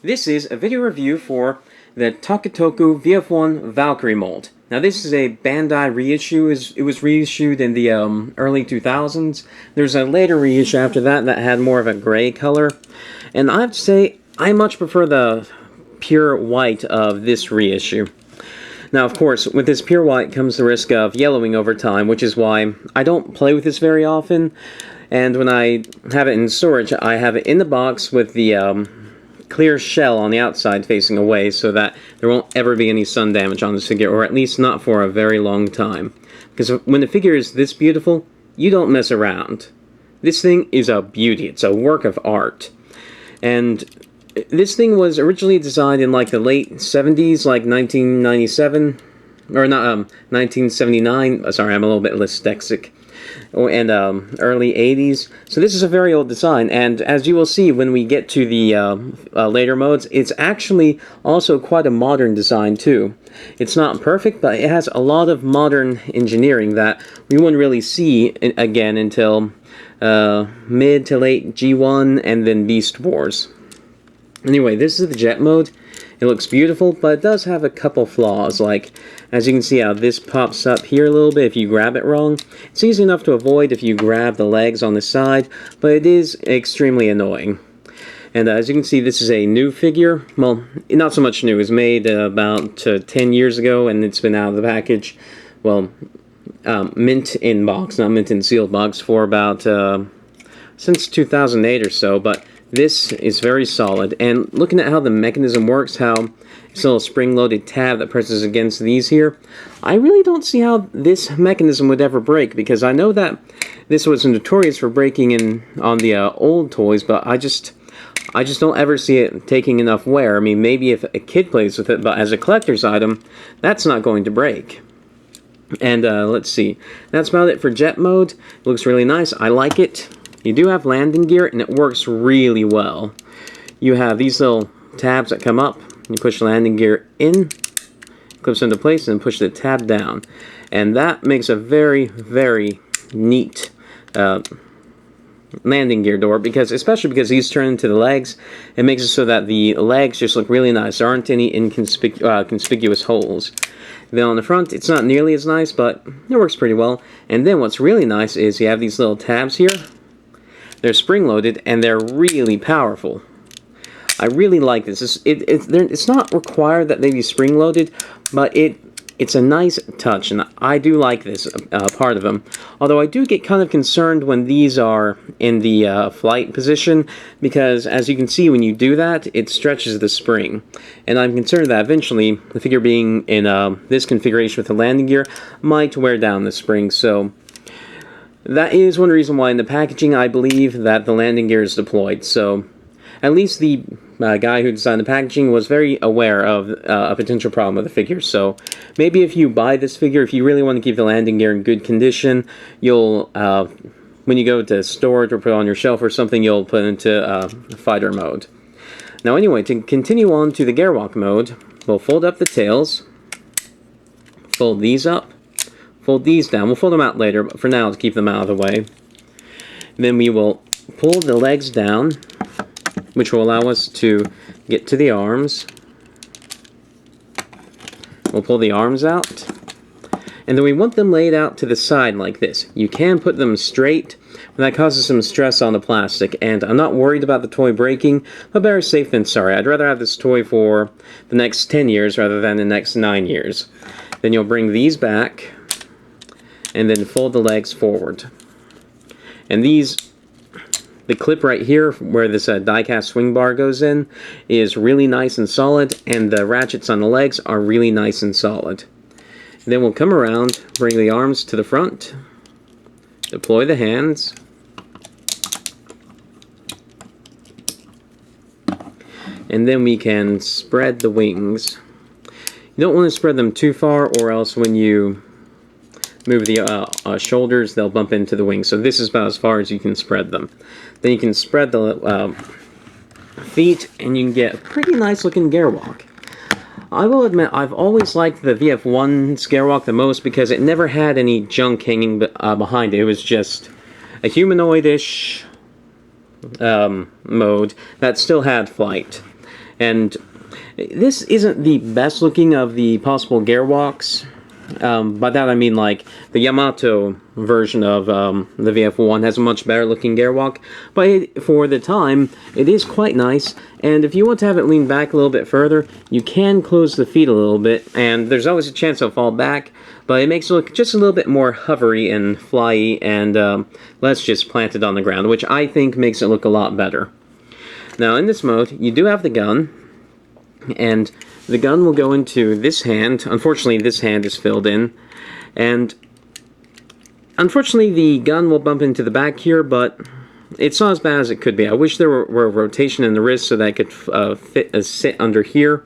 This is a video review for the Takatoku VF-1 Valkyrie mold. Now this is a Bandai reissue. It was reissued in the early 2000s. There's a later reissue after that that had more of a gray color. And I have to say, I much prefer the pure white of this reissue. Now, of course, with this pure white comes the risk of yellowing over time, which is why I don't play with this very often. And when I have it in storage, I have it in the box with the clear shell on the outside facing away so that there won't ever be any sun damage on this figure, or at least not for a very long time. Because when the figure is this beautiful, you don't mess around. This thing is a beauty. It's a work of art. And this thing was originally designed in like the late 70s, like 1997, or not, 1979. Sorry, I'm a little bit dyslexic. And early 80s. So this is a very old design, and as you will see when we get to the later modes, it's actually also quite a modern design too. It's not perfect, but it has a lot of modern engineering that we wouldn't really see again until mid to late G1 and then Beast Wars. Anyway, this is the jet mode. It looks beautiful, but it does have a couple flaws, like, as you can see how this pops up here a little bit if you grab it wrong. It's easy enough to avoid if you grab the legs on the side, but it is extremely annoying. And as you can see, this is a new figure. Well, not so much new. It was made about 10 years ago, and it's been out of the package, well, mint in box, not mint in sealed box, for about, since 2008 or so, but this is very solid, and looking at how the mechanism works, how it's a little spring-loaded tab that presses against these here, I really don't see how this mechanism would ever break, because I know that this was notorious for breaking in on the old toys, but I just don't ever see it taking enough wear. I mean, maybe if a kid plays with it, but as a collector's item, that's not going to break. And let's see, that's about it for jet mode. It looks really nice. I like it. You do have landing gear, and it works really well. You have these little tabs that come up. You push the landing gear in, clips into place, and push the tab down. And that makes a very, very neat landing gear door, especially because these turn into the legs. It makes it so that the legs just look really nice. There aren't any conspicuous holes. Then on the front, it's not nearly as nice, but it works pretty well. And then what's really nice is you have these little tabs here. They're spring-loaded, and they're really powerful. I really like this. It's not required that they be spring-loaded, but it's a nice touch, and I do like this part of them. Although I do get kind of concerned when these are in the flight position, because as you can see, when you do that, it stretches the spring. And I'm concerned that eventually, the figure being in this configuration with the landing gear might wear down the spring, so that is one reason why in the packaging I believe that the landing gear is deployed. So at least the guy who designed the packaging was very aware of a potential problem with the figure. So maybe if you buy this figure, if you really want to keep the landing gear in good condition, you'll, when you go to storage or put it on your shelf or something, you'll put it into fighter mode. Now anyway, to continue on to the Gearwalk mode, we'll fold up the tails, fold these up, fold these down. We'll fold them out later, but for now, to keep them out of the way. Then we will pull the legs down, which will allow us to get to the arms. We'll pull the arms out. And then we want them laid out to the side like this. You can put them straight, but that causes some stress on the plastic. And I'm not worried about the toy breaking, but better safe than sorry. I'd rather have this toy for the next 10 years rather than the next 9 years. Then you'll bring these back, and then fold the legs forward. And the clip right here where this die-cast swing bar goes in is really nice and solid, and the ratchets on the legs are really nice and solid. And then we'll come around, bring the arms to the front, deploy the hands, and then we can spread the wings. You don't want to spread them too far, or else when you move the shoulders, they'll bump into the wings. So this is about as far as you can spread them. Then you can spread the feet, and you can get a pretty nice looking Gearwalk. I will admit, I've always liked the VF-1's Gearwalk the most because it never had any junk hanging behind it. It was just a humanoid-ish mode that still had flight. And this isn't the best looking of the possible gearwalks. By that I mean like the Yamato version of the VF-1 has a much better looking gearwalk, but for the time it is quite nice. And if you want to have it lean back a little bit further, you can close the feet a little bit, and there's always a chance it'll fall back, but it makes it look just a little bit more hovery and flyy and less just planted on the ground, which I think makes it look a lot better. Now in this mode you do have the gun, and the gun will go into this hand. Unfortunately, this hand is filled in, and unfortunately the gun will bump into the back here, but it's not as bad as it could be. I wish there were a rotation in the wrist so that I could sit under here,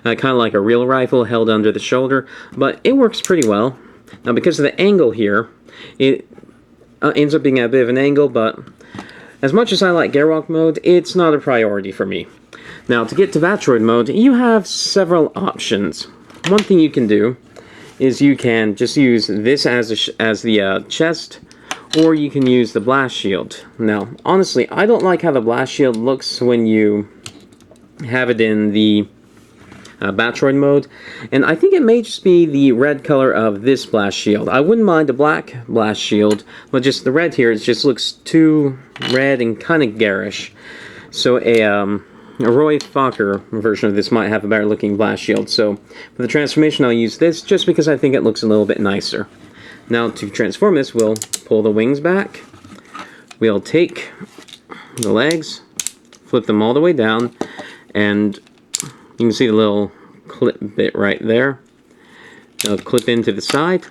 kind of like a real rifle held under the shoulder, but it works pretty well. Now because of the angle here, it ends up being at a bit of an angle, but as much as I like gearwalk mode, it's not a priority for me. Now, to get to Vatroid mode, you have several options. One thing you can do is you can just use this as the chest, or you can use the blast shield. Now, honestly, I don't like how the blast shield looks when you have it in the Vatroid mode, and I think it may just be the red color of this blast shield. I wouldn't mind a black blast shield, but just the red here, it just looks too red and kind of garish. So a Roy Fokker version of this might have a better looking blast shield, so for the transformation I'll use this just because I think it looks a little bit nicer. Now to transform this, we'll pull the wings back, we'll take the legs, flip them all the way down, and you can see the little clip bit right there. It'll clip into the side,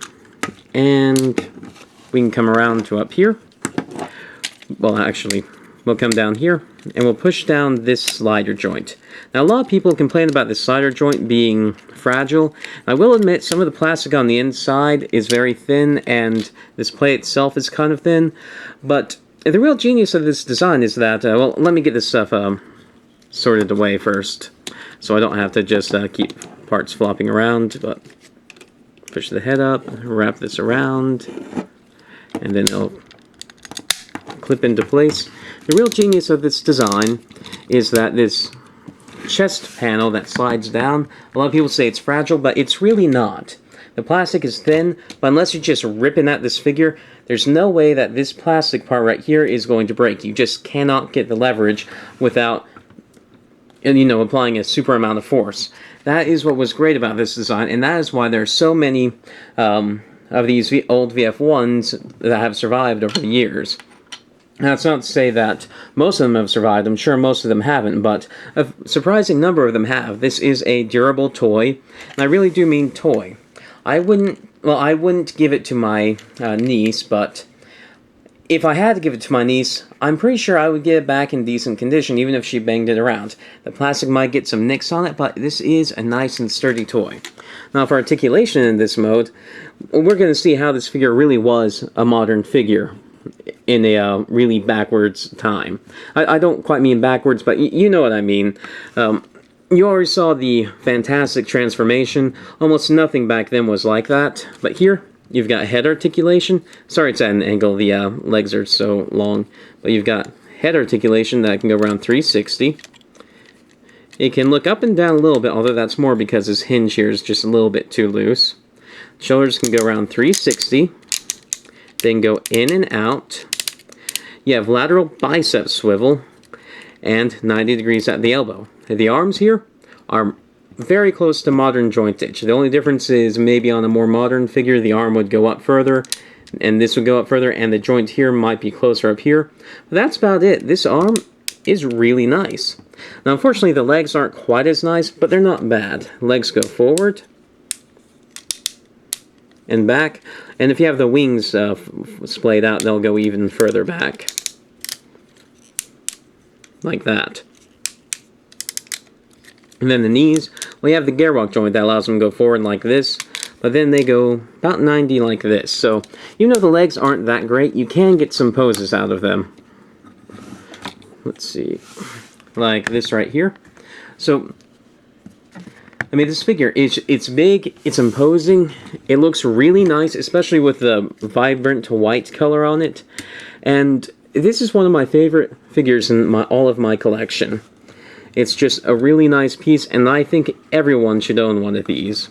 and we can come around to up here. Well, actually, we'll come down here, and we'll push down this slider joint. Now, a lot of people complain about this slider joint being fragile. I will admit some of the plastic on the inside is very thin, and this plate itself is kind of thin, but the real genius of this design is that, well, let me get this stuff sorted away first, so I don't have to just keep parts flopping around, but push the head up, wrap this around, and then it'll clip into place. The real genius of this design is that this chest panel that slides down, a lot of people say it's fragile, but it's really not. The plastic is thin, but unless you're just ripping at this figure, there's no way that this plastic part right here is going to break. You just cannot get the leverage without, you know, applying a super amount of force. That is what was great about this design, and that is why there are so many of these old VF-1s that have survived over the years. Now, it's not to say that most of them have survived. I'm sure most of them haven't, but a surprising number of them have. This is a durable toy, and I really do mean toy. I wouldn't give it to my niece, but if I had to give it to my niece, I'm pretty sure I would get it back in decent condition, even if she banged it around. The plastic might get some nicks on it, but this is a nice and sturdy toy. Now, for articulation in this mode, we're going to see how this figure really was a modern figure in a really backwards time. I don't quite mean backwards, but you know what I mean. You already saw the fantastic transformation. Almost nothing back then was like that. But here, you've got head articulation. Sorry it's at an angle, the legs are so long. But you've got head articulation that can go around 360. It can look up and down a little bit, although that's more because this hinge here is just a little bit too loose. Shoulders can go around 360. Then go in and out. You have lateral bicep swivel and 90 degrees at the elbow. The arms here are very close to modern jointage. The only difference is maybe on a more modern figure the arm would go up further and this would go up further, and the joint here might be closer up here. But that's about it. This arm is really nice. Now unfortunately the legs aren't quite as nice, but they're not bad. Legs go forward and back, and if you have the wings splayed out, they'll go even further back, like that. And then the knees, well, you have the gearwalk joint that allows them to go forward like this, but then they go about 90 like this. So even though the legs aren't that great, you can get some poses out of them. Let's see, like this right here. So I mean, this figure, it's big, it's imposing, it looks really nice, especially with the vibrant white color on it, and this is one of my favorite figures in all of my collection. It's just a really nice piece, and I think everyone should own one of these.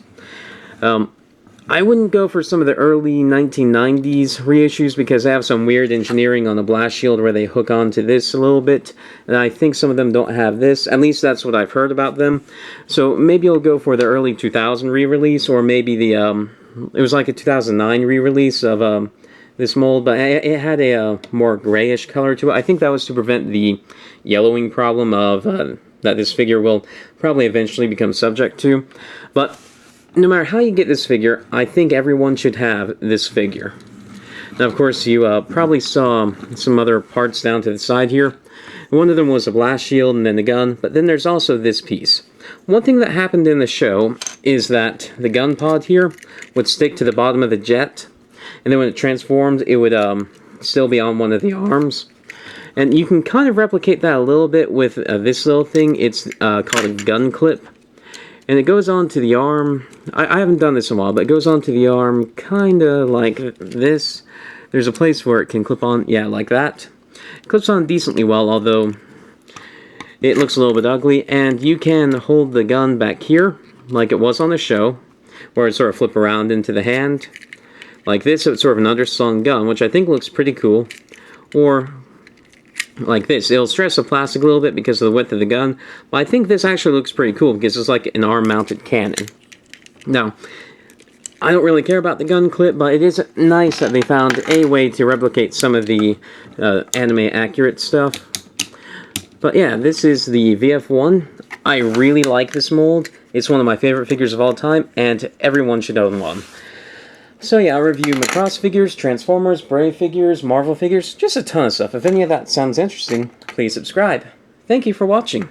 I wouldn't go for some of the early 1990s reissues because they have some weird engineering on the blast shield where they hook onto this a little bit, and I think some of them don't have this. At least that's what I've heard about them. So maybe you'll go for the early 2000 re-release, or maybe the it was like a 2009 re-release of this mold, but it had a more grayish color to it. I think that was to prevent the yellowing problem of that this figure will probably eventually become subject to. But no matter how you get this figure, I think everyone should have this figure. Now, of course, you probably saw some other parts down to the side here. One of them was a blast shield and then the gun, but then there's also this piece. One thing that happened in the show is that the gun pod here would stick to the bottom of the jet, and then when it transformed, it would still be on one of the arms. And you can kind of replicate that a little bit with this little thing. It's called a gun clip. And it goes onto the arm. I haven't done this in a while, but it goes onto the arm kind of like this. There's a place where it can clip on, yeah, like that. It clips on decently well, although it looks a little bit ugly. And you can hold the gun back here, like it was on the show, where it sort of flip around into the hand. Like this, so it's sort of an underslung gun, which I think looks pretty cool. Or like this. It'll stress the plastic a little bit because of the width of the gun, but I think this actually looks pretty cool because it's like an arm-mounted cannon. Now, I don't really care about the gun clip, but it is nice that they found a way to replicate some of the anime-accurate stuff. But yeah, this is the VF-1. I really like this mold. It's one of my favorite figures of all time, and everyone should own one. So yeah, I'll review Macross figures, Transformers, Brave figures, Marvel figures, just a ton of stuff. If any of that sounds interesting, please subscribe. Thank you for watching.